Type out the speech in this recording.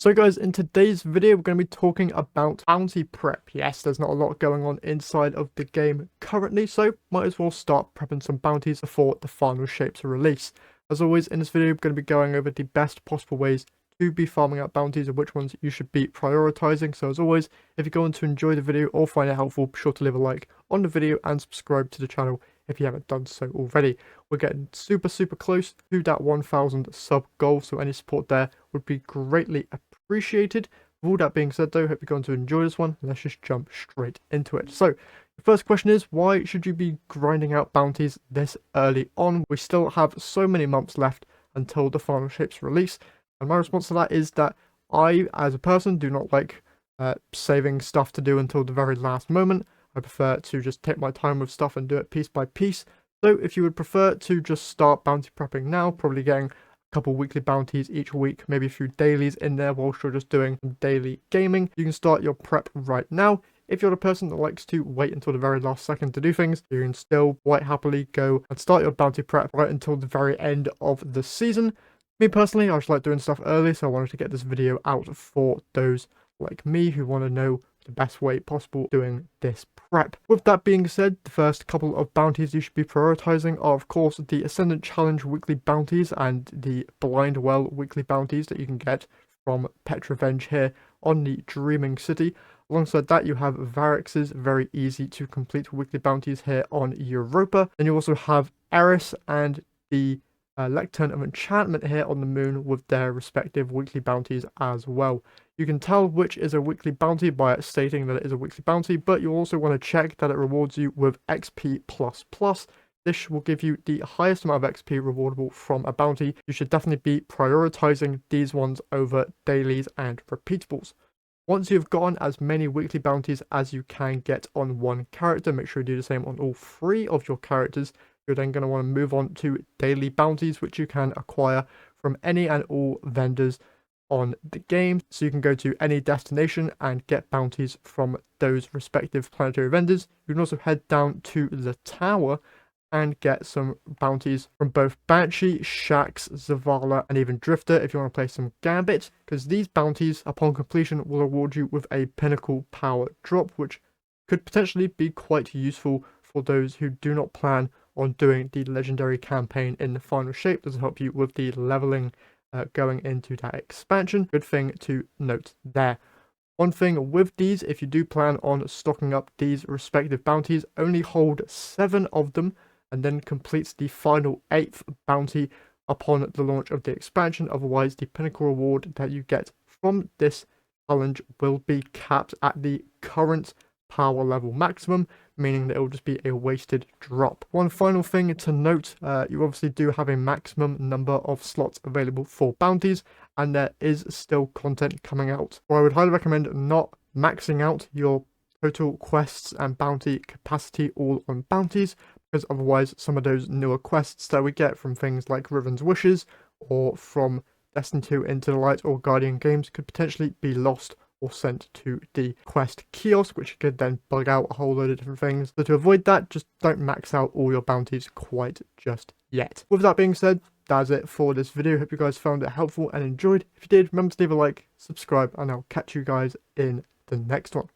So guys, in today's video, we're going to be talking about bounty prep. Yes, there's not a lot going on inside of the game currently, so might as well start prepping some bounties before the final shapes release. As always, in this video, we're going to be going over the best possible ways to be farming out bounties and which ones you should be prioritizing. So as always, if you're going to enjoy the video or find it helpful, be sure to leave a like on the video and subscribe to the channel if you haven't done so already. We're getting super close to that 1,000 sub goal, so any support there would be greatly appreciated. With all that being said though, hope you're going to enjoy this one. Let's just jump straight into it. So the first question is, why should you be grinding out bounties this early on? We still have so many months left until the final shapes release, and my response to that is that I, as a person, do not like saving stuff to do until the very last moment. I prefer to just take my time with stuff and do it piece by piece. So if you would prefer to just start bounty prepping now, probably getting a couple weekly bounties each week, maybe a few dailies in there whilst you're just doing some daily gaming, you can start your prep right now. If you're the person that likes to wait until the very last second to do things, you can still quite happily go and start your bounty prep right until the very end of the season. Me personally, I just like doing stuff early, so I wanted to get this video out for those like me who want to know the best way possible doing this prep. With that being said, the first couple of bounties you should be prioritizing are of course the Ascendant Challenge weekly bounties and the Blind Well weekly bounties that you can get from Pet Revenge here on the Dreaming City. Alongside that, you have Varrix's very easy to complete weekly bounties here on Europa. Then you also have Eris and the Lectern of Enchantment here on the Moon with their respective weekly bounties as well. You can tell which is a weekly bounty by it stating that it is a weekly bounty, but you also want to check that it rewards you with XP++. This will give you the highest amount of XP rewardable from a bounty. You should definitely be prioritizing these ones over dailies and repeatables. Once you've gotten as many weekly bounties as you can get on one character, make sure you do the same on all 3 of your characters. You're then going to want to move on to daily bounties, which you can acquire from any and all vendors on the game. So you can go to any destination and get bounties from those respective planetary vendors. You can also head down to the tower and get some bounties from both Banshee, Shaxx, Zavala, and even Drifter if you want to play some Gambit, because these bounties upon completion will reward you with a pinnacle power drop, which could potentially be quite useful for those who do not plan on doing the legendary campaign in the final shape. This will help you with the leveling going into that expansion. Good thing to note there. One thing with these, if you do plan on stocking up these respective bounties, only hold 7 of them and then complete the final 8th bounty upon the launch of the expansion. Otherwise, the pinnacle reward that you get from this challenge will be capped at the current power level maximum, meaning that it will just be a wasted drop. One final thing to note, you obviously do have a maximum number of slots available for bounties, and there is still content coming out. So I would highly recommend not maxing out your total quests and bounty capacity all on bounties, because otherwise some of those newer quests that we get from things like Riven's Wishes or from Destiny 2 Into the Light or Guardian Games could potentially be lost or sent to the quest kiosk, which could then bug out a whole load of different things. So to avoid that, just don't max out all your bounties quite just yet. With that being said, that's it for this video. Hope you guys found it helpful and enjoyed. If you did, remember to leave a like, subscribe, and I'll catch you guys in the next one.